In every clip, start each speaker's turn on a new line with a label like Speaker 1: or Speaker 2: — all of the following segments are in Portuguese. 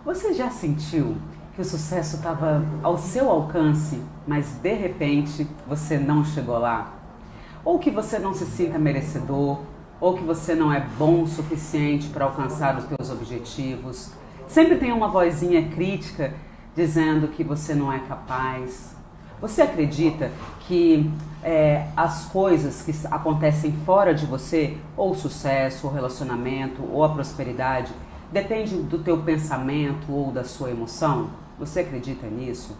Speaker 1: Você já sentiu que o sucesso estava ao seu alcance, mas de repente você não chegou lá? Ou que você não se sinta merecedor, ou que você não é bom o suficiente para alcançar os seus objetivos? Sempre tem uma vozinha crítica dizendo que você não é capaz. Você acredita que as coisas que acontecem fora de você, ou o sucesso, ou o relacionamento, ou a prosperidade, depende do teu pensamento ou da sua emoção? Você acredita nisso?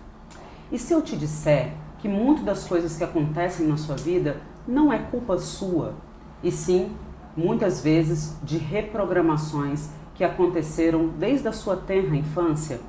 Speaker 1: E se eu te disser que muitas das coisas que acontecem na sua vida não é culpa sua, e sim, muitas vezes, de reprogramações que aconteceram desde a sua tenra infância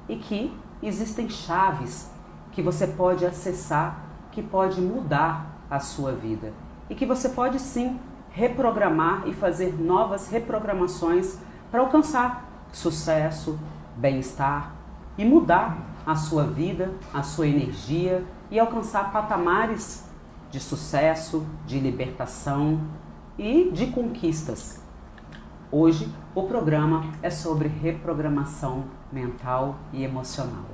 Speaker 1: e que existem chaves que você pode acessar, que pode mudar a sua vida e que você pode sim reprogramar e fazer novas reprogramações para alcançar sucesso, bem-estar e mudar a sua vida, a sua energia e alcançar patamares de sucesso, de libertação e de conquistas. Hoje o programa é sobre reprogramação mental e emocional.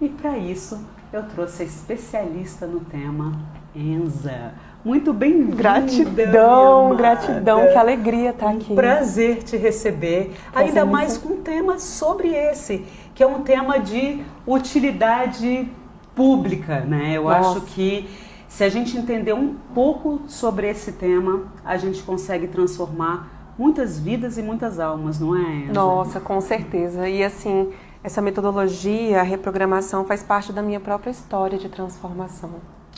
Speaker 1: E para isso eu trouxe a especialista no tema, Enza. Muito bem-vinda.
Speaker 2: Gratidão, gratidão, que alegria estar aqui.
Speaker 1: Prazer te receber, ainda mais com um tema sobre esse, que é um tema de utilidade pública, né? Eu acho que se a gente entender um pouco sobre esse tema, a gente consegue transformar muitas vidas e muitas almas, não é, Enza?
Speaker 2: Nossa, com certeza. E assim, essa metodologia, a reprogramação, faz parte da minha própria história de transformação.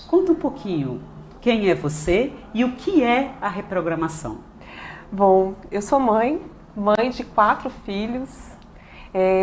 Speaker 1: Conta um pouquinho. Quem é você e o que é a reprogramação?
Speaker 2: Bom, eu sou mãe de 4 filhos,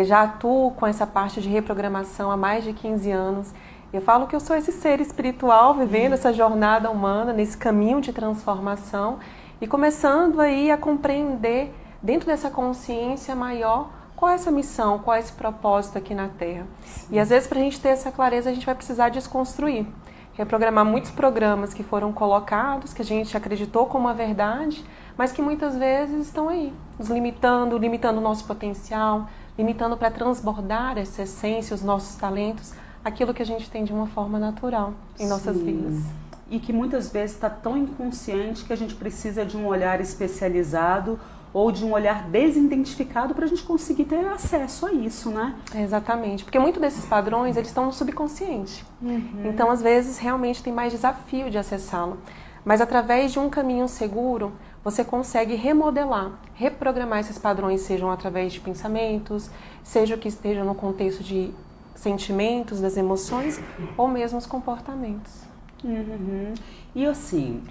Speaker 2: já atuo com essa parte de reprogramação há mais de 15 anos. Eu falo que eu sou esse ser espiritual vivendo essa jornada humana, nesse caminho de transformação e começando aí a compreender dentro dessa consciência maior qual é essa missão, qual é esse propósito aqui na Terra. Sim. E às vezes para a gente ter essa clareza a gente vai precisar desconstruir. Reprogramar muitos programas que foram colocados, que a gente acreditou como a verdade, mas que muitas vezes estão aí, nos limitando o nosso potencial, limitando para transbordar essa essência, os nossos talentos, aquilo que a gente tem de uma forma natural em nossas vidas.
Speaker 1: E que muitas vezes está tão inconsciente que a gente precisa de um olhar especializado ou de um olhar desidentificado para a gente conseguir ter acesso a isso, né?
Speaker 2: Exatamente, porque muitos desses padrões eles estão no subconsciente. Então, às vezes, realmente tem mais desafio de acessá-lo. Mas através de um caminho seguro, você consegue remodelar, reprogramar esses padrões, sejam através de pensamentos, seja que esteja no contexto de sentimentos, das emoções, ou mesmo os comportamentos.
Speaker 1: E assim,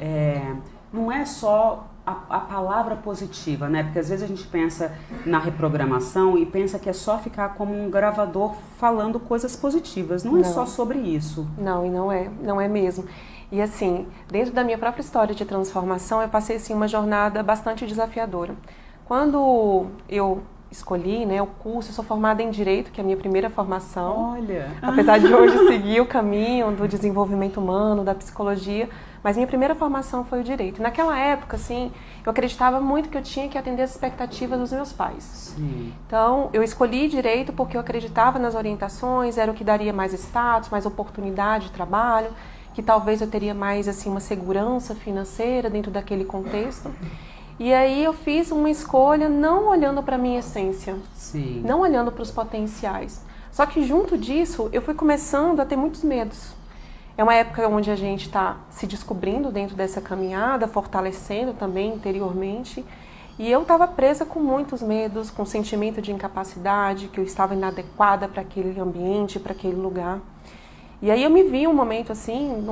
Speaker 1: não é só a palavra positiva, né? Porque às vezes a gente pensa na reprogramação e pensa que é só ficar como um gravador falando coisas positivas. Não é só sobre isso.
Speaker 2: Não, e não é mesmo. E assim, dentro da minha própria história de transformação, eu passei assim, uma jornada bastante desafiadora. Quando eu escolhi, né, o curso, eu sou formada em Direito, que é a minha primeira formação.
Speaker 1: Olha!
Speaker 2: Apesar de hoje seguir o caminho do desenvolvimento humano, da psicologia, mas minha primeira formação foi o Direito. E naquela época, assim, eu acreditava muito que eu tinha que atender as expectativas dos meus pais.
Speaker 1: Sim.
Speaker 2: Então, eu escolhi Direito porque eu acreditava nas orientações, era o que daria mais status, mais oportunidade de trabalho, que talvez eu teria mais, assim, uma segurança financeira dentro daquele contexto. E aí eu fiz uma escolha não olhando para a minha essência,
Speaker 1: Sim.
Speaker 2: não olhando para os potenciais. Só que junto disso, eu fui começando a ter muitos medos. É uma época onde a gente está se descobrindo dentro dessa caminhada, fortalecendo também interiormente. E eu estava presa com muitos medos, com sentimento de incapacidade, que eu estava inadequada para aquele ambiente, para aquele lugar. E aí eu me vi um momento assim,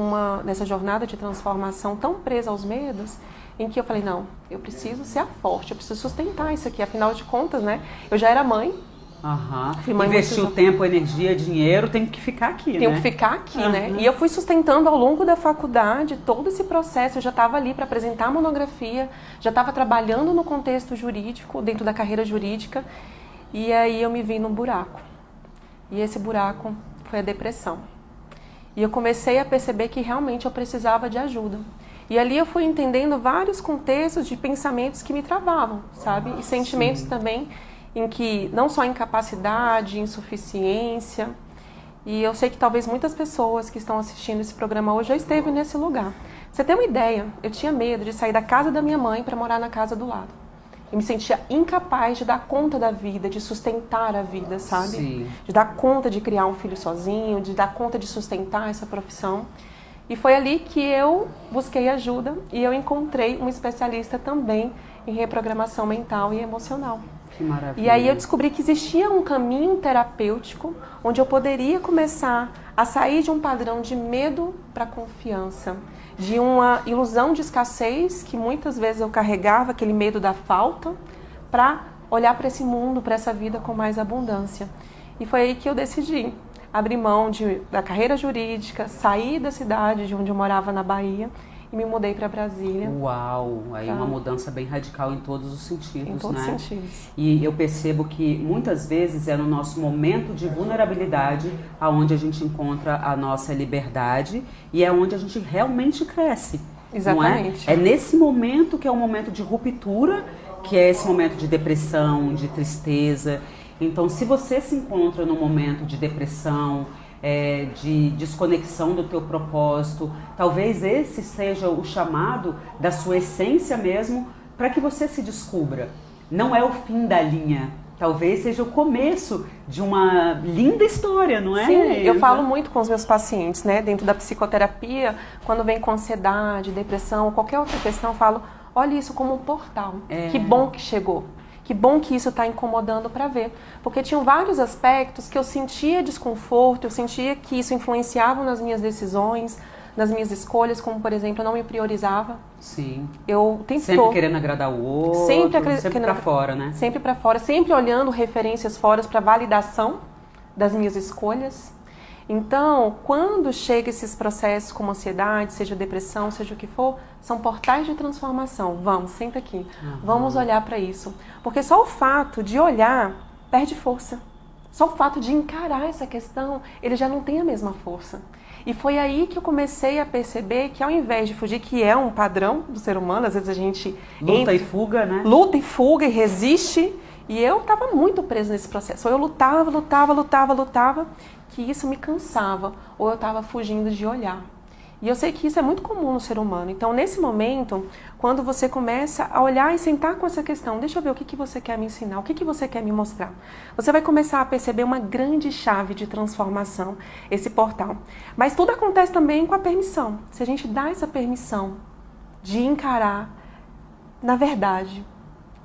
Speaker 2: nessa jornada de transformação tão presa aos medos, em que eu falei, não, eu preciso ser a forte, eu preciso sustentar isso aqui, afinal de contas, né? Eu já era mãe.
Speaker 1: Investiu tempo, energia, dinheiro, tem que ficar aqui, né?
Speaker 2: Tenho que ficar aqui, né? E eu fui sustentando ao longo da faculdade todo esse processo. Eu já estava ali para apresentar a monografia, já estava trabalhando no contexto jurídico, dentro da carreira jurídica, e aí eu me vi num buraco. E esse buraco foi a depressão. E eu comecei a perceber que realmente eu precisava de ajuda. E ali eu fui entendendo vários contextos de pensamentos que me travavam, sabe? E sentimentos também em que não só incapacidade, insuficiência, e eu sei que talvez muitas pessoas que estão assistindo esse programa hoje já esteve nesse lugar. Você tem uma ideia, eu tinha medo de sair da casa da minha mãe para morar na casa do lado. Eu me sentia incapaz de dar conta da vida, de sustentar a vida, sabe?
Speaker 1: Sim.
Speaker 2: De dar conta de criar um filho sozinho, de dar conta de sustentar essa profissão. E foi ali que eu busquei ajuda e eu encontrei um especialista também em reprogramação mental e emocional.
Speaker 1: Que maravilha.
Speaker 2: E aí eu descobri que existia um caminho terapêutico onde eu poderia começar a sair de um padrão de medo para confiança, de uma ilusão de escassez que muitas vezes eu carregava, aquele medo da falta, para olhar para esse mundo, para essa vida com mais abundância. E foi aí que eu decidi abrir mão da carreira jurídica, sair da cidade de onde eu morava na Bahia e me mudei para Brasília.
Speaker 1: Uau! Aí uma mudança bem radical em todos os sentidos,
Speaker 2: em todos
Speaker 1: né?
Speaker 2: os sentidos.
Speaker 1: E eu percebo que muitas vezes é no nosso momento de vulnerabilidade aonde a gente encontra a nossa liberdade e é onde a gente realmente cresce.
Speaker 2: Exatamente.
Speaker 1: Não é? É nesse momento que é um momento de ruptura, que é esse momento de depressão, de tristeza. Então, se você se encontra num momento de depressão, de desconexão do teu propósito, talvez esse seja o chamado da sua essência mesmo para que você se descubra. Não é o fim da linha, talvez seja o começo de uma linda história, não é?
Speaker 2: Sim, eu falo muito com os meus pacientes, né? Dentro da psicoterapia, quando vem com ansiedade, depressão ou qualquer outra questão, eu falo, olha isso como um portal. Que bom que chegou. Que bom que isso está incomodando para ver. Porque tinham vários aspectos que eu sentia desconforto, eu sentia que isso influenciava nas minhas decisões, nas minhas escolhas, como, por exemplo, eu não me priorizava.
Speaker 1: Sim.
Speaker 2: Eu
Speaker 1: sempre querendo agradar o outro, sempre para fora, né?
Speaker 2: Sempre para fora, sempre olhando referências fora para validação das minhas escolhas. Então, quando chega esses processos como ansiedade, seja depressão, seja o que for, são portais de transformação. Vamos, senta aqui. Vamos olhar para isso. Porque só o fato de olhar perde força. Só o fato de encarar essa questão, ele já não tem a mesma força. E foi aí que eu comecei a perceber que ao invés de fugir, que é um padrão do ser humano, às vezes a gente...
Speaker 1: Luta e fuga, né?
Speaker 2: Luta e fuga e resiste. E eu estava muito presa nesse processo. Ou eu lutava, que isso me cansava, ou eu estava fugindo de olhar. E eu sei que isso é muito comum no ser humano. Então, nesse momento, quando você começa a olhar e sentar com essa questão, deixa eu ver o que você quer me ensinar, o que você quer me mostrar. Você vai começar a perceber uma grande chave de transformação, esse portal. Mas tudo acontece também com a permissão. Se a gente dá essa permissão de encarar, na verdade,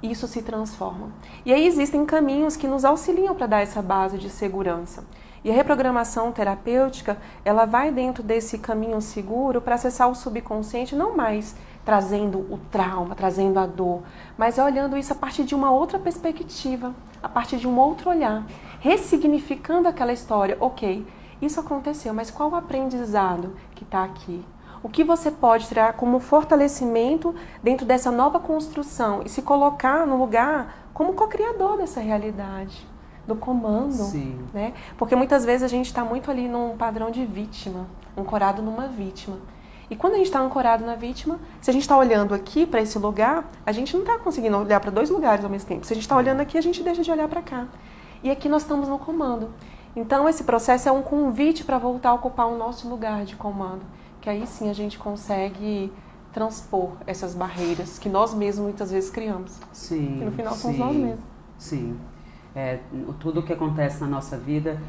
Speaker 2: isso se transforma. E aí existem caminhos que nos auxiliam para dar essa base de segurança. E a reprogramação terapêutica, ela vai dentro desse caminho seguro para acessar o subconsciente, não mais trazendo o trauma, trazendo a dor, mas olhando isso a partir de uma outra perspectiva, a partir de um outro olhar, ressignificando aquela história. Ok, isso aconteceu, mas qual o aprendizado que está aqui? O que você pode tirar como fortalecimento dentro dessa nova construção e se colocar no lugar como co-criador dessa realidade? Do comando,
Speaker 1: Sim.
Speaker 2: Né? Porque muitas vezes a gente está muito ali num padrão de vítima, ancorado numa vítima. E quando a gente está ancorado na vítima, se a gente está olhando aqui para esse lugar, a gente não está conseguindo olhar para dois lugares ao mesmo tempo. Se a gente está olhando aqui, a gente deixa de olhar para cá. E aqui nós estamos no comando. Então esse processo é um convite para voltar a ocupar o nosso lugar de comando. Que aí sim a gente consegue transpor essas barreiras que nós mesmos muitas vezes criamos.
Speaker 1: Sim.
Speaker 2: Que no final somos nós mesmos.
Speaker 1: Sim. Tudo que acontece na nossa vida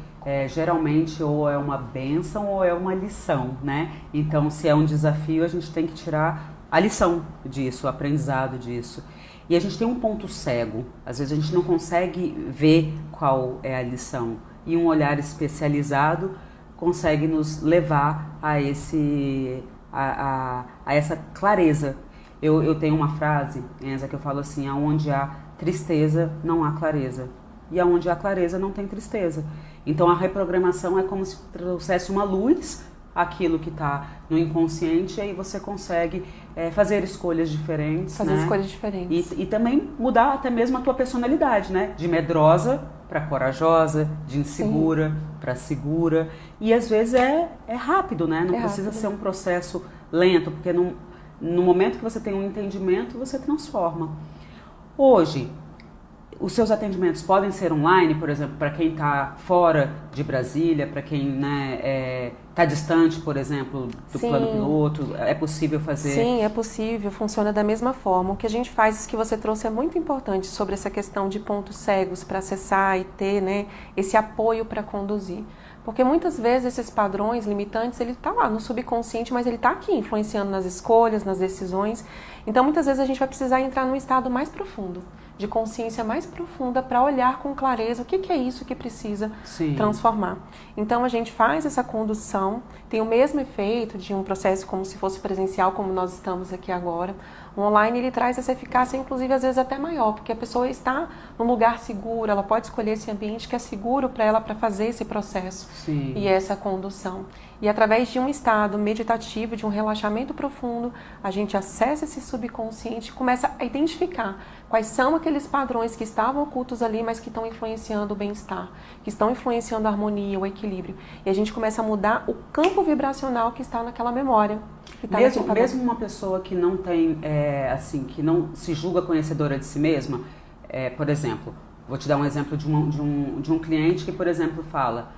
Speaker 1: geralmente ou é uma bênção ou é uma lição, né? Então, se é um desafio, a gente tem que tirar a lição disso, o aprendizado disso. E a gente tem um ponto cego, às vezes a gente não consegue ver qual é a lição. E um olhar especializado consegue nos levar a essa clareza. Eu tenho uma frase, Enza, que eu falo assim: aonde há tristeza, não há clareza. E aonde há clareza, não tem tristeza. Então a reprogramação é como se trouxesse uma luz àquilo que está no inconsciente, e aí você consegue fazer escolhas diferentes.
Speaker 2: Fazer escolhas diferentes.
Speaker 1: E também mudar até mesmo a tua personalidade, né? De medrosa para corajosa, de insegura para segura. E às vezes é rápido, né? Não precisa ser um processo lento, porque no momento que você tem um entendimento, você transforma. Hoje, Os seus atendimentos podem ser online, por exemplo, para quem está fora de Brasília, para quem, né, está distante, por exemplo, do plano piloto, é possível fazer?
Speaker 2: Sim, é possível, funciona da mesma forma. O que a gente faz, isso que você trouxe é muito importante sobre essa questão de pontos cegos para acessar e ter, né, esse apoio para conduzir. Porque muitas vezes esses padrões limitantes, ele está lá no subconsciente, mas ele está aqui influenciando nas escolhas, nas decisões. Então muitas vezes a gente vai precisar entrar num estado mais profundo, de consciência mais profunda, para olhar com clareza o que é isso que precisa transformar. Então a gente faz essa condução, tem o mesmo efeito de um processo como se fosse presencial, como nós estamos aqui agora. O online ele traz essa eficácia, inclusive às vezes até maior, porque a pessoa está num lugar seguro, ela pode escolher esse ambiente que é seguro para ela, para fazer esse processo e essa condução. E através de um estado meditativo, de um relaxamento profundo, a gente acessa esse subconsciente e começa a identificar quais são aqueles padrões que estavam ocultos ali, mas que estão influenciando o bem-estar, que estão influenciando a harmonia, o equilíbrio. E a gente começa a mudar o campo vibracional que está naquela memória. Que está
Speaker 1: mesmo uma pessoa que não tem, que não se julga conhecedora de si mesma, por exemplo, vou te dar um exemplo de um cliente que, por exemplo, fala: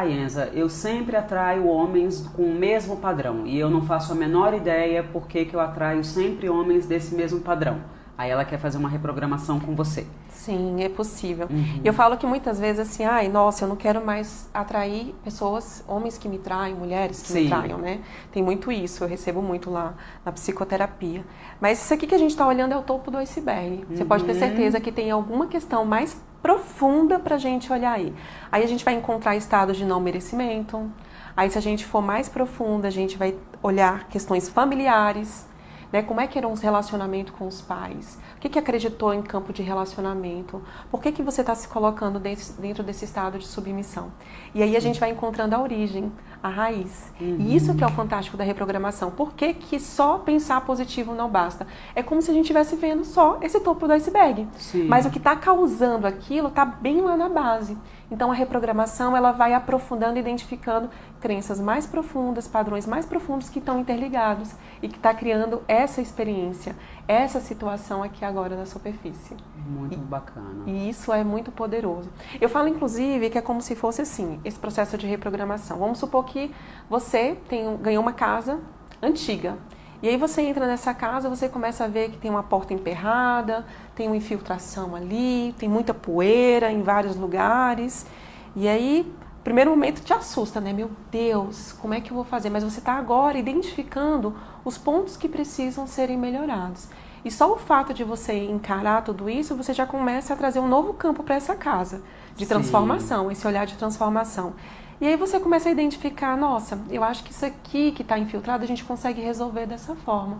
Speaker 1: Enza, eu sempre atraio homens com o mesmo padrão e eu não faço a menor ideia por que eu atraio sempre homens desse mesmo padrão. Aí ela quer fazer uma reprogramação com você.
Speaker 2: Sim, é possível. E eu falo que muitas vezes assim, nossa, eu não quero mais atrair pessoas, homens que me traem, mulheres que me traiam, né? Tem muito isso, eu recebo muito lá na psicoterapia. Mas isso aqui que a gente está olhando é o topo do iceberg. Você pode ter certeza que tem alguma questão mais profunda pra gente olhar aí. Aí a gente vai encontrar estados de não merecimento. Aí se a gente for mais profunda, a gente vai olhar questões familiares, né? Como é que eram os relacionamentos com os pais? O que acreditou em campo de relacionamento? Por que você está se colocando dentro desse estado de submissão? E aí a gente vai encontrando a origem, a raiz. E isso que é o fantástico da reprogramação. Por que só pensar positivo não basta? É como se a gente estivesse vendo só esse topo do iceberg. Mas o que está causando aquilo está bem lá na base. Então a reprogramação ela vai aprofundando e identificando crenças mais profundas, padrões mais profundos que estão interligados e que está criando essa experiência, essa situação aqui agora na superfície.
Speaker 1: Muito bacana.
Speaker 2: E isso é muito poderoso. Eu falo inclusive que é como se fosse assim, esse processo de reprogramação. Vamos supor que você ganhou uma casa antiga. E aí você entra nessa casa, você começa a ver que tem uma porta emperrada, tem uma infiltração ali, tem muita poeira em vários lugares. E aí, primeiro momento te assusta, né? Meu Deus, como é que eu vou fazer? Mas você está agora identificando os pontos que precisam serem melhorados. E só o fato de você encarar tudo isso, você já começa a trazer um novo campo para essa casa de transformação, esse olhar de transformação. E aí você começa a identificar, nossa, eu acho que isso aqui que está infiltrado a gente consegue resolver dessa forma.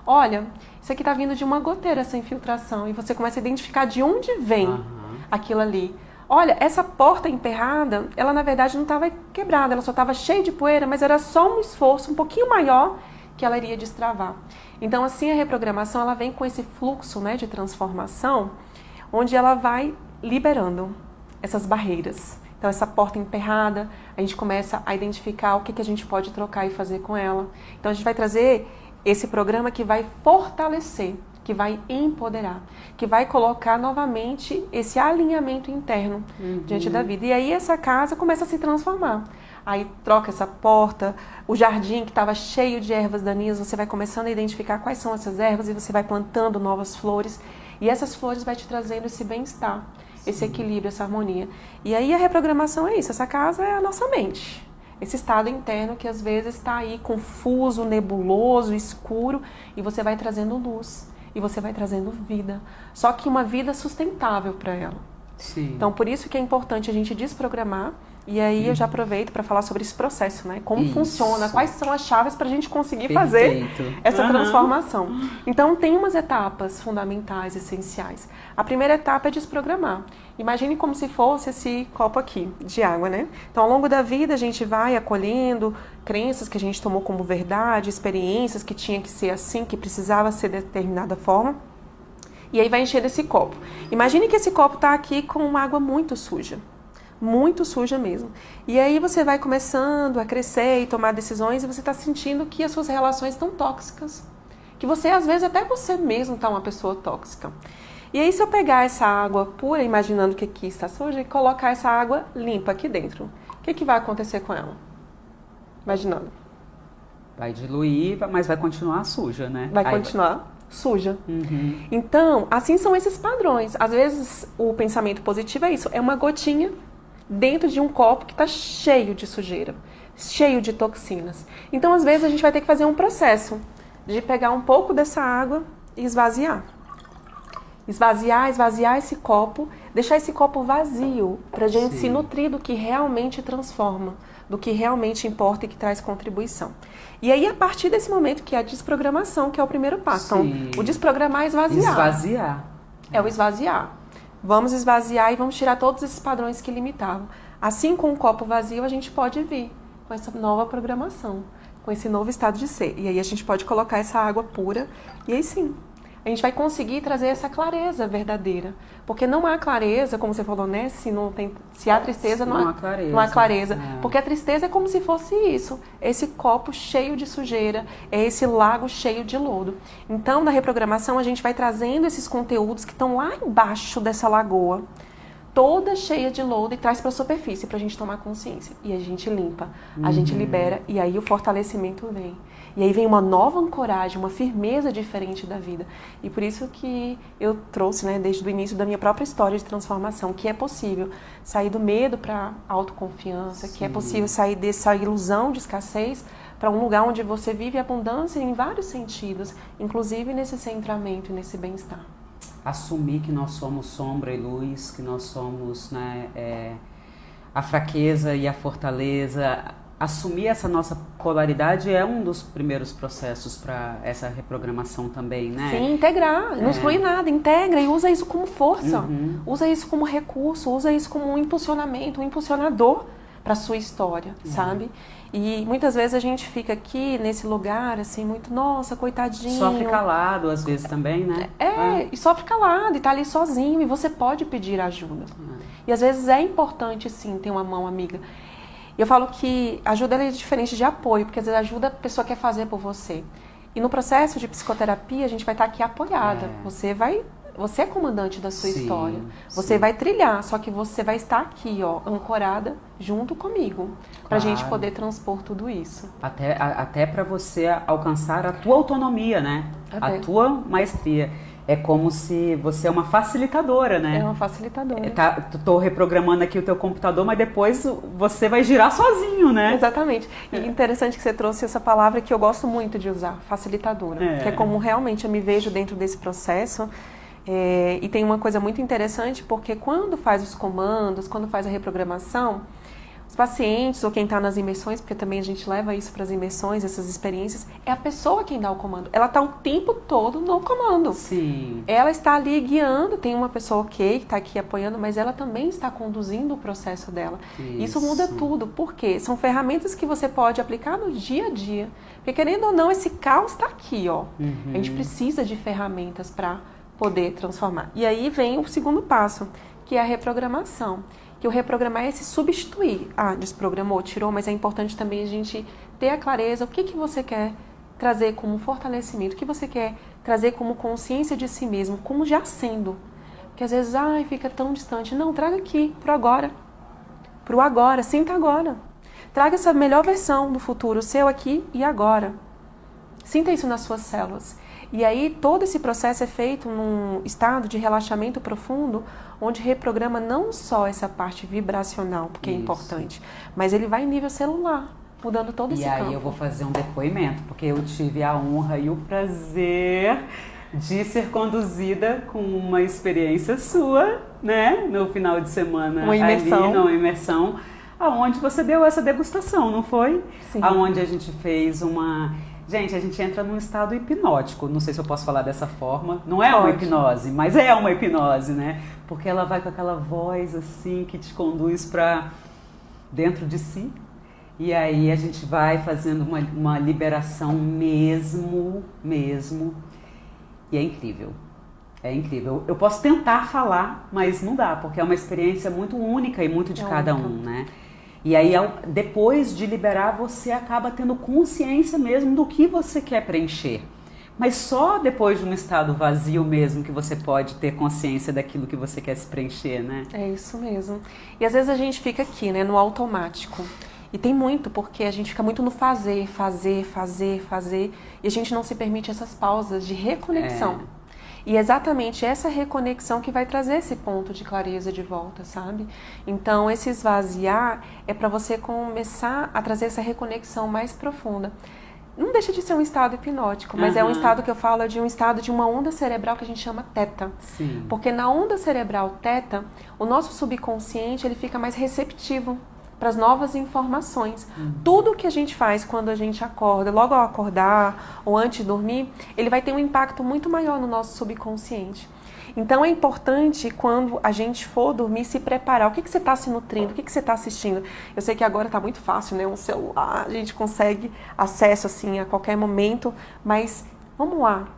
Speaker 2: Olha, isso aqui está vindo de uma goteira, essa infiltração. E você começa a identificar de onde vem aquilo ali. Olha, essa porta emperrada, ela na verdade não estava quebrada, ela só estava cheia de poeira, mas era só um esforço um pouquinho maior que ela iria destravar. Então assim a reprogramação ela vem com esse fluxo, né, de transformação, onde ela vai liberando essas barreiras. Então essa porta emperrada, a gente começa a identificar o que a gente pode trocar e fazer com ela. Então a gente vai trazer esse programa que vai fortalecer, que vai empoderar, que vai colocar novamente esse alinhamento interno diante da vida. E aí essa casa começa a se transformar. Aí troca essa porta, o jardim que estava cheio de ervas daninhas, você vai começando a identificar quais são essas ervas e você vai plantando novas flores. E essas flores vai te trazendo esse bem-estar, esse equilíbrio, essa harmonia. E aí a reprogramação é isso, essa casa é a nossa mente. Esse estado interno que às vezes está aí confuso, nebuloso, escuro, e você vai trazendo luz, e você vai trazendo vida. Só que uma vida sustentável para ela. Então por isso que é importante a gente desprogramar. E aí eu já aproveito para falar sobre esse processo, né? Como funciona, quais são as chaves para a gente conseguir fazer essa transformação. Então tem umas etapas fundamentais, essenciais. A primeira etapa é desprogramar. Imagine como se fosse esse copo aqui de água, né? Então ao longo da vida a gente vai acolhendo crenças que a gente tomou como verdade, experiências que tinha que ser assim, que precisava ser de determinada forma. E aí vai encher esse copo. Imagine que esse copo está aqui com água muito suja mesmo. E aí você vai começando a crescer e tomar decisões e você está sentindo que as suas relações estão tóxicas. Que você, às vezes, até você mesmo está uma pessoa tóxica. E aí se eu pegar essa água pura, imaginando que aqui está suja, e colocar essa água limpa aqui dentro, o que vai acontecer com ela? Imaginando.
Speaker 1: Vai diluir, mas vai continuar suja, né?
Speaker 2: Vai continuar suja.
Speaker 1: Uhum.
Speaker 2: Então, assim são esses padrões. Às vezes, o pensamento positivo é isso. É uma gotinha dentro de um copo que está cheio de sujeira, cheio de toxinas. Então, às vezes, a gente vai ter que fazer um processo de pegar um pouco dessa água e esvaziar. Esvaziar esse copo, deixar esse copo vazio, para a gente se nutrir do que realmente transforma, do que realmente importa e que traz contribuição. E aí, a partir desse momento, que é a desprogramação, que é o primeiro passo. Então, o desprogramar é esvaziar.
Speaker 1: Esvaziar.
Speaker 2: É o esvaziar. Vamos esvaziar e vamos tirar todos esses padrões que limitavam. Assim, com um copo vazio, a gente pode vir com essa nova programação, com esse novo estado de ser. E aí, a gente pode colocar essa água pura e aí sim, a gente vai conseguir trazer essa clareza verdadeira. Porque não há clareza, como você falou, né? Se há tristeza, não há clareza. Não há clareza. É. Porque a tristeza é como se fosse isso. Esse copo cheio de sujeira, é esse lago cheio de lodo. Então, na reprogramação, a gente vai trazendo esses conteúdos que estão lá embaixo dessa lagoa, toda cheia de lodo, e traz para a superfície, para a gente tomar consciência. E a gente limpa, a gente libera, e aí o fortalecimento vem. E aí vem uma nova ancoragem, uma firmeza diferente da vida. E por isso que eu trouxe, né, desde o início da minha própria história de transformação, que é possível sair do medo para a autoconfiança, que é possível sair dessa ilusão de escassez para um lugar onde você vive abundância em vários sentidos, inclusive nesse centramento e nesse bem-estar.
Speaker 1: Assumir que nós somos sombra e luz, que nós somos, né, a fraqueza e a fortaleza. Assumir essa nossa polaridade é um dos primeiros processos para essa reprogramação também, né?
Speaker 2: Sim, integrar, não exclui nada, integra e usa isso como força, usa isso como recurso, usa isso como um impulsionamento, um impulsionador para a sua história, sabe? E muitas vezes a gente fica aqui nesse lugar, assim, muito, nossa, coitadinho.
Speaker 1: Sofre calado às vezes também, né?
Speaker 2: E sofre calado, e tá ali sozinho, e você pode pedir ajuda. E às vezes é importante, sim, ter uma mão amiga. Eu falo que ajuda é diferente de apoio, porque às vezes ajuda a pessoa quer fazer por você. E no processo de psicoterapia, a gente vai estar aqui apoiada. Você é comandante da sua história. Você vai trilhar, só que você vai estar aqui, ó, ancorada junto comigo, pra gente poder transpor tudo isso.
Speaker 1: Até para você alcançar a tua autonomia, né? A tua maestria. É como se você é uma facilitadora, né?
Speaker 2: É uma facilitadora.
Speaker 1: Tô reprogramando aqui o teu computador, mas depois você vai girar sozinho, né?
Speaker 2: Exatamente. E interessante que você trouxe essa palavra que eu gosto muito de usar, facilitadora. Que é como realmente eu me vejo dentro desse processo. E tem uma coisa muito interessante, porque quando faz os comandos, quando faz a reprogramação, os pacientes ou quem está nas imersões, porque também a gente leva isso para as imersões, essas experiências, é a pessoa quem dá o comando. Ela está o tempo todo no comando.
Speaker 1: Sim.
Speaker 2: Ela está ali guiando, tem uma pessoa que está aqui apoiando, mas ela também está conduzindo o processo dela. Isso muda tudo. Por quê? São ferramentas que você pode aplicar no dia a dia. Porque querendo ou não, esse caos está aqui, ó. A gente precisa de ferramentas para poder transformar. E aí vem o segundo passo, que é a reprogramação. Que o reprogramar é se substituir. Desprogramou, tirou, mas é importante também a gente ter a clareza, o que você quer trazer como fortalecimento, o que você quer trazer como consciência de si mesmo, como já sendo. Porque às vezes, fica tão distante. Não, traga aqui, pro agora. Pro agora, sinta agora. Traga essa melhor versão do futuro, seu aqui e agora. Sinta isso nas suas células. E aí todo esse processo é feito num estado de relaxamento profundo, onde reprograma não só essa parte vibracional, porque é importante, mas ele vai em nível celular, mudando todo esse campo. E aí
Speaker 1: eu vou fazer um depoimento, porque eu tive a honra e o prazer de ser conduzida com uma experiência sua, né, no final de semana,
Speaker 2: uma imersão.
Speaker 1: Ali, numa imersão, aonde você deu essa degustação, não foi?
Speaker 2: Sim.
Speaker 1: Aonde a gente fez uma... Gente, a gente entra num estado hipnótico, não sei se eu posso falar dessa forma, não é uma hipnose, mas é uma hipnose, né? Porque ela vai com aquela voz assim que te conduz para dentro de si, e aí a gente vai fazendo uma liberação mesmo, e é incrível. É incrível. Eu posso tentar falar, mas não dá, porque é uma experiência muito única e muito de cada um, né? E aí, depois de liberar, você acaba tendo consciência mesmo do que você quer preencher. Mas só depois de um estado vazio mesmo que você pode ter consciência daquilo que você quer se preencher, né?
Speaker 2: É isso mesmo. E às vezes a gente fica aqui, né, no automático. E tem muito, porque a gente fica muito no fazer, e a gente não se permite essas pausas de reconexão. E é exatamente essa reconexão que vai trazer esse ponto de clareza de volta, sabe? Então, esse esvaziar é para você começar a trazer essa reconexão mais profunda. Não deixa de ser um estado hipnótico, mas é um estado que eu falo de um estado de uma onda cerebral que a gente chama teta.
Speaker 1: Sim.
Speaker 2: Porque na onda cerebral teta, o nosso subconsciente ele fica mais receptivo para as novas informações. Tudo que a gente faz quando a gente acorda, logo ao acordar ou antes de dormir, ele vai ter um impacto muito maior no nosso subconsciente. Então é importante quando a gente for dormir se preparar. O que você está se nutrindo? O que você está assistindo? Eu sei que agora está muito fácil, né? Um celular, a gente consegue acesso assim a qualquer momento, mas vamos lá.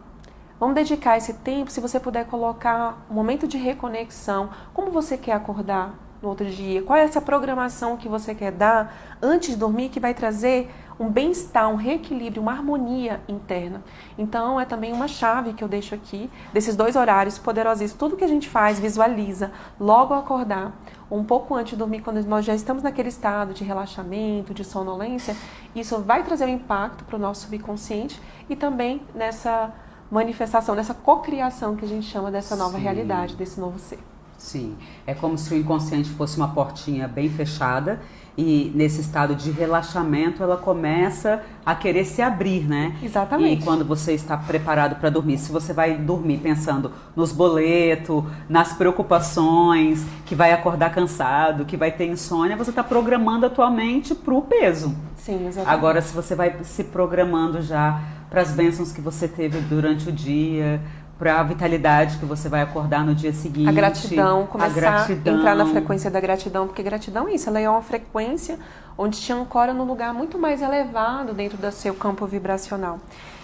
Speaker 2: Vamos dedicar esse tempo, se você puder colocar um momento de reconexão. Como você quer acordar no outro dia? Qual é essa programação que você quer dar antes de dormir que vai trazer um bem-estar, um reequilíbrio, uma harmonia interna? Então, é também uma chave que eu deixo aqui, desses 2 horários poderosíssimos. Tudo que a gente faz, visualiza, logo ao acordar, ou um pouco antes de dormir, quando nós já estamos naquele estado de relaxamento, de sonolência, isso vai trazer um impacto para o nosso subconsciente e também nessa manifestação, nessa cocriação que a gente chama dessa nova realidade, desse novo ser.
Speaker 1: Sim, é como se o inconsciente fosse uma portinha bem fechada e nesse estado de relaxamento ela começa a querer se abrir, né?
Speaker 2: Exatamente.
Speaker 1: E quando você está preparado para dormir, se você vai dormir pensando nos boletos, nas preocupações, que vai acordar cansado, que vai ter insônia, você está programando a tua mente para o peso.
Speaker 2: Sim, exatamente.
Speaker 1: Agora, se você vai se programando já para as bênçãos que você teve durante o dia, para a vitalidade que você vai acordar no dia seguinte.
Speaker 2: A gratidão, começar a entrar na frequência da gratidão, porque gratidão é isso, ela é uma frequência onde te ancora num lugar muito mais elevado dentro do seu campo vibracional.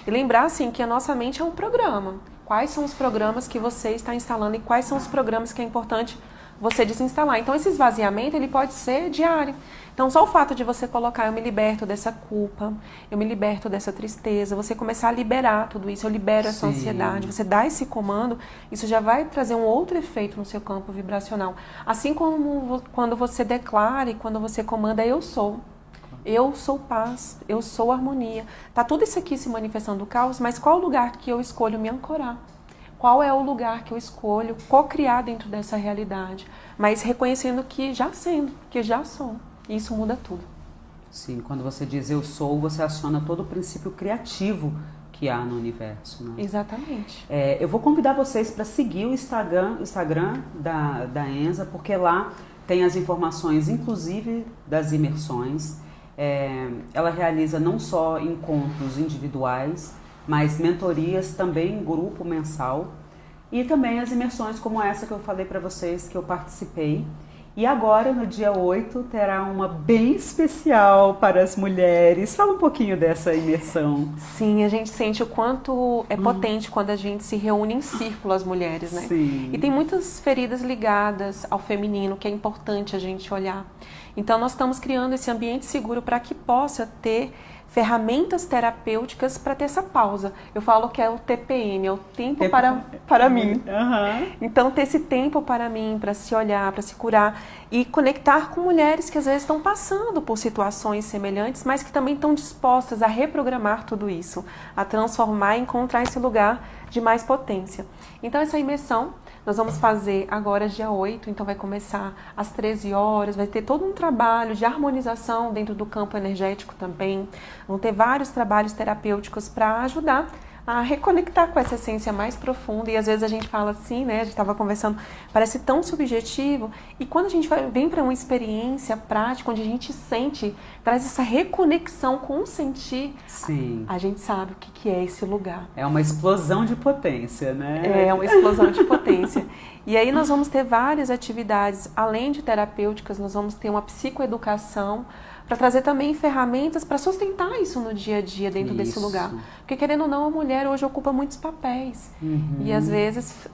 Speaker 2: E lembrar, assim, que a nossa mente é um programa. Quais são os programas que você está instalando e quais são os programas que é importante você desinstalar. Então, esse esvaziamento, ele pode ser diário. Então, só o fato de você colocar, eu me liberto dessa culpa, eu me liberto dessa tristeza, você começar a liberar tudo isso, eu libero essa ansiedade, você dá esse comando, isso já vai trazer um outro efeito no seu campo vibracional. Assim como quando você declara e quando você comanda, eu sou paz, eu sou harmonia. Tá tudo isso aqui se manifestando o caos, mas qual o lugar que eu escolho me ancorar? Qual é o lugar que eu escolho co-criar dentro dessa realidade? Mas reconhecendo que já sendo, que já sou. Isso muda tudo.
Speaker 1: Sim, quando você diz eu sou, você aciona todo o princípio criativo que há no universo, né?
Speaker 2: Exatamente.
Speaker 1: Eu vou convidar vocês para seguir o Instagram da Enza, porque lá tem as informações, inclusive das imersões. Ela realiza não só encontros individuais, mas mentorias também em grupo mensal e também as imersões como essa que eu falei para vocês que eu participei. E agora, no dia 8, terá uma bem especial para as mulheres. Fala um pouquinho dessa imersão.
Speaker 2: Sim, a gente sente o quanto é potente quando a gente se reúne em círculo, as mulheres, né?
Speaker 1: Sim.
Speaker 2: E tem muitas feridas ligadas ao feminino que é importante a gente olhar. Então, nós estamos criando esse ambiente seguro para que possa ter ferramentas terapêuticas para ter essa pausa. Eu falo que é o TPM, é o tempo para mim. Então, ter esse tempo para mim, para se olhar, para se curar e conectar com mulheres que às vezes estão passando por situações semelhantes, mas que também estão dispostas a reprogramar tudo isso, a transformar e encontrar esse lugar de mais potência. Então, essa imersão nós vamos fazer agora dia 8, então vai começar às 13 horas, vai ter todo um trabalho de harmonização dentro do campo energético também. Vão ter vários trabalhos terapêuticos para ajudar a reconectar com essa essência mais profunda. E às vezes a gente fala assim, né? A gente estava conversando, parece tão subjetivo. E quando a gente vem para uma experiência prática, onde a gente sente, traz essa reconexão com o sentir,
Speaker 1: sim,
Speaker 2: a gente sabe o que é esse lugar.
Speaker 1: É uma explosão de potência, né?
Speaker 2: É uma explosão de potência. E aí nós vamos ter várias atividades, além de terapêuticas, nós vamos ter uma psicoeducação, para trazer também ferramentas para sustentar isso no dia a dia dentro desse lugar. Porque, querendo ou não, a mulher hoje ocupa muitos papéis. E, às vezes,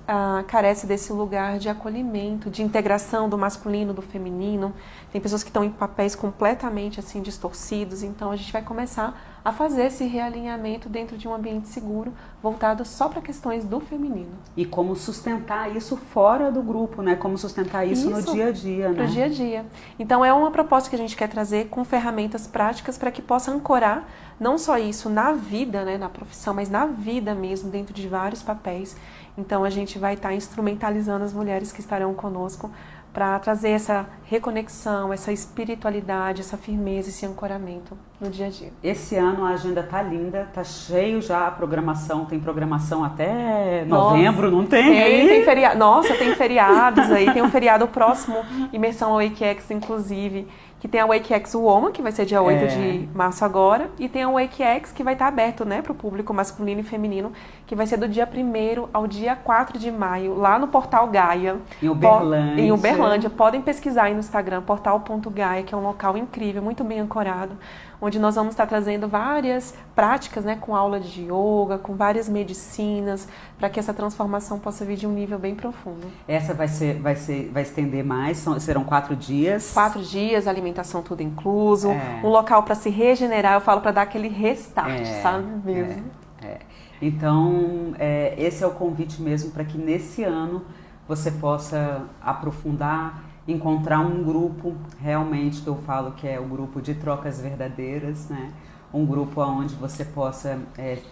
Speaker 2: carece desse lugar de acolhimento, de integração do masculino, do feminino. Tem pessoas que estão em papéis completamente assim distorcidos. Então, a gente vai começar a fazer esse realinhamento dentro de um ambiente seguro, voltado só para questões do feminino.
Speaker 1: E como sustentar isso fora do grupo, né? Como sustentar isso no dia a dia, né?
Speaker 2: No dia a dia. Então é uma proposta que a gente quer trazer com ferramentas práticas para que possa ancorar não só isso na vida, né, na profissão, mas na vida mesmo, dentro de vários papéis. Então a gente vai estar instrumentalizando as mulheres que estarão conosco para trazer essa reconexão, essa espiritualidade, essa firmeza, esse ancoramento no dia a dia.
Speaker 1: Esse ano a agenda tá linda, tá cheio já a programação, tem programação até novembro, não tem?
Speaker 2: Tem feriado. Nossa, tem feriados aí, tem um feriado próximo, Imersão WakeX, inclusive, que tem a WakeX Woman, que vai ser dia 8 de março agora, e tem a WakeX que vai estar aberto, né, para o público masculino e feminino, que vai ser do dia 1º ao dia 4 de maio, lá no Portal Gaia.
Speaker 1: Em Uberlândia.
Speaker 2: Em Uberlândia. Podem pesquisar aí no Instagram, portal.gaia, que é um local incrível, muito bem ancorado, onde nós vamos estar trazendo várias práticas, né, com aula de yoga, com várias medicinas, para que essa transformação possa vir de um nível bem profundo.
Speaker 1: Essa vai estender mais, serão 4 dias.
Speaker 2: 4 dias, alimentação tudo incluso, um local para se regenerar, eu falo para dar aquele restart, sabe mesmo?
Speaker 1: Então, esse é o convite mesmo para que nesse ano você possa aprofundar, encontrar um grupo realmente que eu falo que é o grupo de trocas verdadeiras, né? Um grupo onde você possa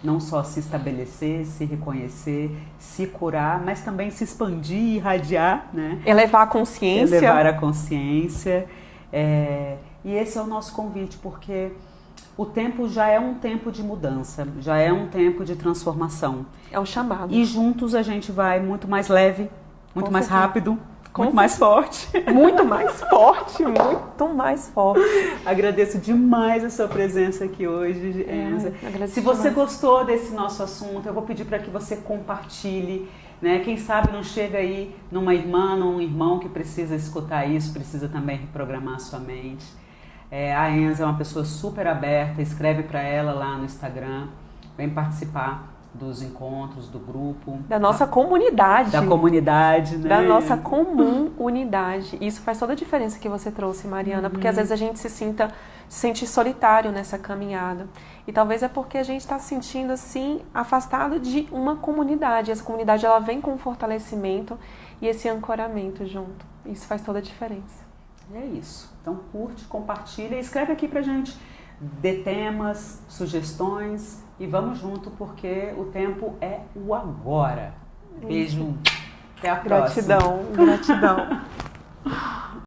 Speaker 1: não só se estabelecer, se reconhecer, se curar, mas também se expandir e irradiar, né?
Speaker 2: Elevar a consciência.
Speaker 1: Elevar a consciência. E esse é o nosso convite, porque o tempo já é um tempo de mudança, já é um tempo de transformação.
Speaker 2: É um chamado.
Speaker 1: E juntos a gente vai muito mais leve, muito mais rápido, muito
Speaker 2: mais
Speaker 1: forte.
Speaker 2: Muito mais forte, muito mais forte.
Speaker 1: Agradeço demais a sua presença aqui hoje, Enza. Se você gostou desse nosso assunto, eu vou pedir para que você compartilhe, né? Quem sabe não chega aí numa irmã, num irmão que precisa escutar isso, precisa também reprogramar a sua mente. A Enza é uma pessoa super aberta, escreve para ela lá no Instagram, vem participar dos encontros, do grupo.
Speaker 2: Da nossa comunidade.
Speaker 1: Da comunidade, né?
Speaker 2: Da nossa comum unidade. Isso faz toda a diferença que você trouxe, Mariana, porque às vezes a gente se sente solitário nessa caminhada. E talvez é porque a gente está se sentindo assim, afastado de uma comunidade. Essa comunidade, ela vem com fortalecimento e esse ancoramento junto. Isso faz toda a diferença.
Speaker 1: E é isso. Então curte, compartilha e escreve aqui pra gente. Dê temas, sugestões e vamos junto porque o tempo é o agora. Beijo. Até a próxima.
Speaker 2: Gratidão.